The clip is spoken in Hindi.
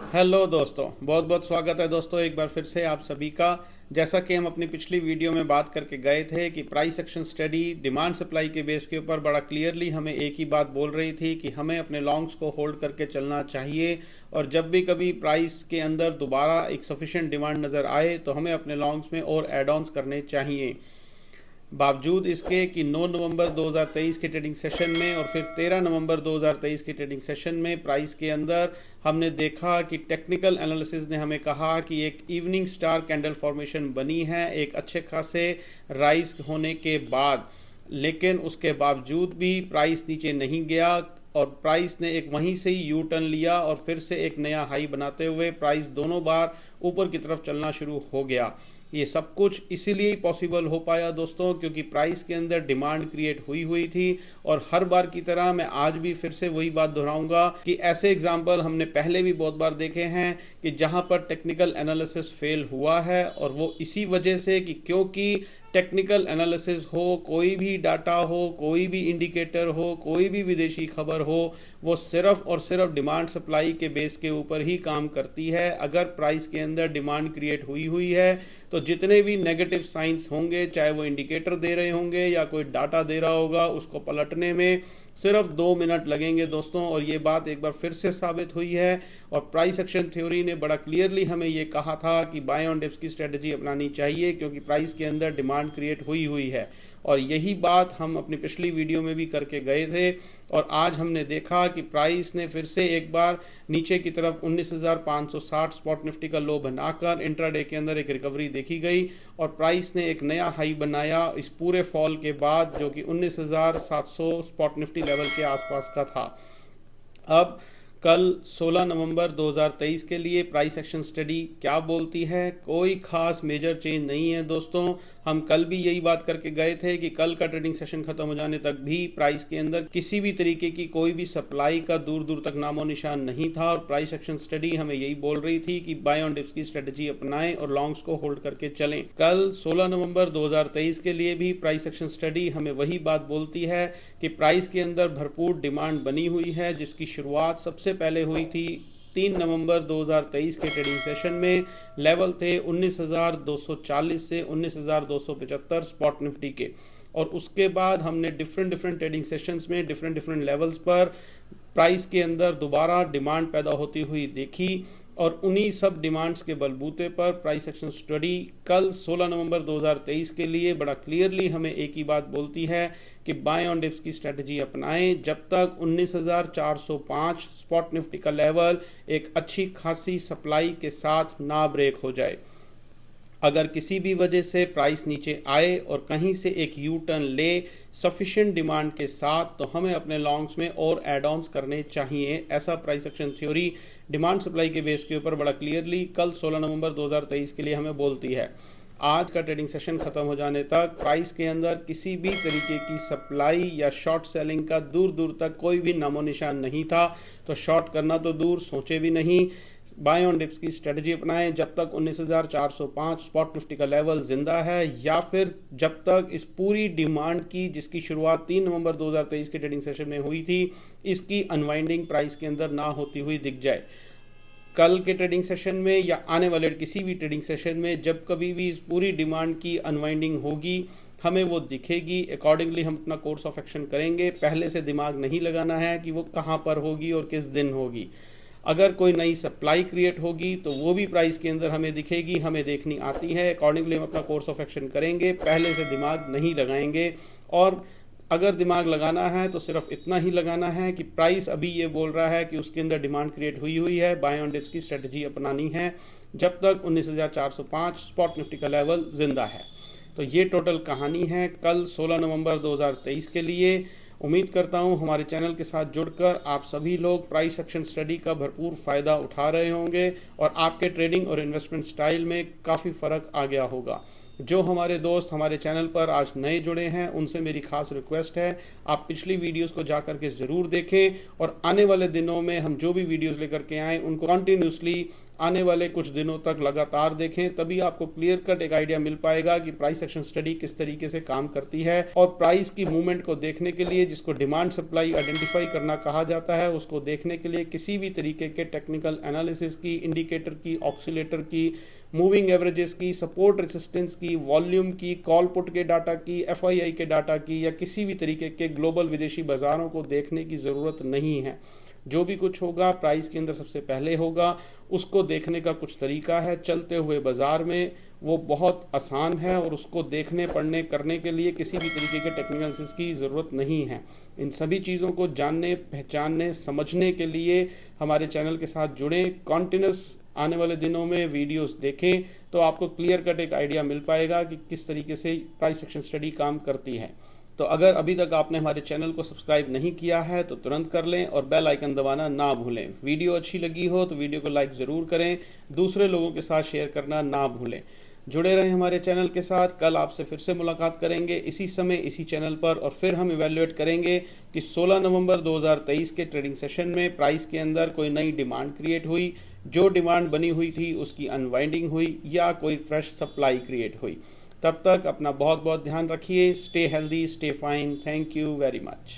हेलो दोस्तों, बहुत बहुत स्वागत है दोस्तों एक बार फिर से आप सभी का। जैसा कि हम अपनी पिछली वीडियो में बात करके गए थे कि price action study demand supply के बेस के ऊपर बड़ा क्लियरली हमें एक ही बात बोल रही थी कि हमें अपने लॉन्ग्स को होल्ड करके चलना चाहिए, और जब भी कभी प्राइस के अंदर दोबारा एक सफिशिएंट डिमांड नज़र आए तो हमें अपने लॉन्ग्स में और एड ऑन्स करने चाहिए। बावजूद इसके कि 9 नवंबर 2023 के ट्रेडिंग सेशन में और फिर 13 नवंबर 2023 के ट्रेडिंग सेशन में प्राइस के अंदर हमने देखा कि टेक्निकल एनालिसिस ने हमें कहा कि एक इवनिंग स्टार कैंडल फॉर्मेशन बनी है एक अच्छे खासे राइज होने के बाद, लेकिन उसके बावजूद भी प्राइस नीचे नहीं गया और प्राइस ने एक वहीं से ही यू टर्न लिया और फिर से एक नया हाई बनाते हुए प्राइस दोनों बार ऊपर की तरफ चलना शुरू हो गया। ये सब कुछ इसीलिए ही पॉसिबल हो पाया दोस्तों क्योंकि प्राइस के अंदर डिमांड क्रिएट हुई हुई थी। और हर बार की तरह मैं आज भी फिर से वही बात दोहराऊंगा कि ऐसे एग्जाम्पल हमने पहले भी बहुत बार देखे हैं कि जहां पर टेक्निकल एनालिसिस फेल हुआ है, और वो इसी वजह से कि क्योंकि टेक्निकल एनालिसिस हो, कोई भी डाटा हो, कोई भी इंडिकेटर हो, कोई भी विदेशी खबर हो, वो सिर्फ और सिर्फ डिमांड सप्लाई के बेस के ऊपर ही काम करती है। अगर प्राइस के अंदर डिमांड क्रिएट हुई हुई है तो जितने भी नेगेटिव साइंस होंगे, चाहे वो इंडिकेटर दे रहे होंगे या कोई डाटा दे रहा होगा, उसको पलटने में सिर्फ 2 मिनट लगेंगे दोस्तों। और ये बात एक बार फिर से साबित हुई है। और प्राइस एक्शन थ्योरी ने बड़ा क्लियरली हमें ये कहा था कि बाय ऑन डिप्स की स्ट्रेटजी अपनानी चाहिए क्योंकि प्राइस के अंदर डिमांड क्रिएट हुई हुई है। और यही बात हम अपनी पिछली वीडियो में भी करके गए थे। और आज हमने देखा कि प्राइस ने फिर से एक बार नीचे की तरफ 19,560 स्पॉट निफ्टी का लो बनाकर इंट्राडे के अंदर एक रिकवरी देखी गई और प्राइस ने एक नया हाई बनाया इस पूरे फॉल के बाद, जो कि 19,700 स्पॉट निफ्टी लेवल के आसपास का था। अब कल 16 नवंबर 2023 के लिए प्राइस एक्शन स्टडी क्या बोलती है? कोई खास मेजर चेंज नहीं है दोस्तों। हम कल भी यही बात करके गए थे कि कल का ट्रेडिंग सेशन खत्म हो जाने तक भी प्राइस के अंदर किसी भी तरीके की कोई भी सप्लाई का दूर दूर तक नामो निशान नहीं था। और प्राइस एक्शन स्टडी हमें यही बोल रही थी कि बाय ऑन डिप्स की स्ट्रेटजी अपनाएं और लॉन्ग्स को होल्ड करके चलें। कल 16 नवंबर 2023 के लिए भी प्राइस एक्शन स्टडी हमें वही बात बोलती है कि प्राइस के अंदर भरपूर डिमांड बनी हुई है, जिसकी शुरुआत सबसे पहले हुई थी 3 नवंबर 2023 के ट्रेडिंग सेशन में। लेवल थे 19,240 से 19,275 स्पॉट निफ्टी के। और उसके बाद हमने डिफरेंट ट्रेडिंग सेशंस में डिफरेंट लेवल्स पर प्राइस के अंदर दोबारा डिमांड पैदा होती हुई देखी। और उन्हीं सब डिमांड्स के बलबूते पर प्राइस एक्शन स्टडी कल 16 नवंबर 2023 के लिए बड़ा क्लियरली हमें एक ही बात बोलती है कि बाय ऑन डिप्स की स्ट्रेटजी अपनाएं जब तक 19,405 स्पॉट निफ्टी का लेवल एक अच्छी खासी सप्लाई के साथ ना ब्रेक हो जाए। अगर किसी भी वजह से प्राइस नीचे आए और कहीं से एक यू टर्न ले सफिशिएंट डिमांड के साथ, तो हमें अपने लॉन्ग्स में और एड ऑन्स करने चाहिए। ऐसा price action theory demand supply के बेस के ऊपर बड़ा क्लियरली कल 16 नवंबर 2023 के लिए हमें बोलती है। आज का ट्रेडिंग सेशन खत्म हो जाने तक प्राइस के अंदर किसी भी तरीके की सप्लाई या शॉर्ट सेलिंग का दूर दूर तक कोई भी नामो निशान नहीं था। तो शॉर्ट करना तो दूर, सोचे भी नहीं। बाय ऑन डिप्स की स्ट्रेटजी अपनाएं जब तक 19,405 स्पॉट निफ्टी का लेवल जिंदा है, या फिर जब तक इस पूरी डिमांड की, जिसकी शुरुआत 3 नवंबर 2023 के ट्रेडिंग सेशन में हुई थी, इसकी अनवाइंडिंग प्राइस के अंदर ना होती हुई दिख जाए। कल के ट्रेडिंग सेशन में या आने वाले किसी भी ट्रेडिंग सेशन में जब कभी भी इस पूरी डिमांड की अनवाइंडिंग होगी, हमें वो दिखेगी। अकॉर्डिंगली हम अपना कोर्स ऑफ एक्शन करेंगे। पहले से दिमाग नहीं लगाना है कि वो कहाँ पर होगी और किस दिन होगी। अगर कोई नई सप्लाई क्रिएट होगी तो वो भी प्राइस के अंदर हमें दिखेगी, हमें देखनी आती है। अकॉर्डिंगली हम अपना कोर्स ऑफ एक्शन करेंगे, पहले से दिमाग नहीं लगाएंगे। और अगर दिमाग लगाना है तो सिर्फ इतना ही लगाना है कि प्राइस अभी ये बोल रहा है कि उसके अंदर डिमांड क्रिएट हुई हुई है, बाय ऑन डिप्स की स्ट्रेटजी अपनानी है जब तक 19,405 स्पॉट निफ्टी का लेवल जिंदा है। तो ये टोटल कहानी है कल 16 नवंबर 2023 के लिए। उम्मीद करता हूं हमारे चैनल के साथ जुड़कर आप सभी लोग प्राइस एक्शन स्टडी का भरपूर फ़ायदा उठा रहे होंगे और आपके ट्रेडिंग और इन्वेस्टमेंट स्टाइल में काफ़ी फ़र्क आ गया होगा। जो हमारे दोस्त हमारे चैनल पर आज नए जुड़े हैं, उनसे मेरी खास रिक्वेस्ट है आप पिछली वीडियोस को जाकर के ज़रूर देखें और आने वाले दिनों में हम जो भी वीडियोस लेकर के आएँ उनको कंटिन्यूसली आने वाले कुछ दिनों तक लगातार देखें, तभी आपको क्लियर कट एक आइडिया मिल पाएगा कि प्राइस एक्शन स्टडी किस तरीके से काम करती है। और प्राइस की मूवमेंट को देखने के लिए, जिसको डिमांड सप्लाई आइडेंटिफाई करना कहा जाता है, उसको देखने के लिए किसी भी तरीके के टेक्निकल एनालिसिस की, इंडिकेटर की, ऑक्सीलेटर की, मूविंग एवरेजेस की, सपोर्ट रेसिस्टेंस की, वॉल्यूम की, कॉल पुट के डाटा की, एफआईआई के डाटा की, या किसी भी तरीके के ग्लोबल विदेशी बाजारों को देखने की ज़रूरत नहीं है। जो भी कुछ होगा प्राइस के अंदर सबसे पहले होगा, उसको देखने का कुछ तरीका है चलते हुए बाजार में, वो बहुत आसान है और उसको देखने, पढ़ने, करने के लिए किसी भी तरीके के टेक्निकल एनालिसिस की ज़रूरत नहीं है। इन सभी चीज़ों को जानने, पहचानने, समझने के लिए हमारे चैनल के साथ जुड़ें। कॉन्टिन्यूस आने वाले दिनों में वीडियोस देखें तो आपको क्लियर कट एक आइडिया मिल पाएगा कि किस तरीके से प्राइस एक्शन स्टडी काम करती है। तो अगर अभी तक आपने हमारे चैनल को सब्सक्राइब नहीं किया है तो तुरंत कर लें और बेल आइकन दबाना ना भूलें। वीडियो अच्छी लगी हो तो वीडियो को लाइक ज़रूर करें, दूसरे लोगों के साथ शेयर करना ना भूलें। जुड़े रहें हमारे चैनल के साथ। कल आपसे फिर से मुलाकात करेंगे इसी समय इसी चैनल पर, और फिर हम इवैल्यूएट करेंगे कि 16 नवंबर 2023 के ट्रेडिंग सेशन में प्राइस के अंदर कोई नई डिमांड क्रिएट हुई, जो डिमांड बनी हुई थी उसकी अनवाइंडिंग हुई, या कोई फ्रेश सप्लाई क्रिएट हुई। तब तक अपना बहुत बहुत ध्यान रखिए। Stay healthy, stay fine. Thank you very much.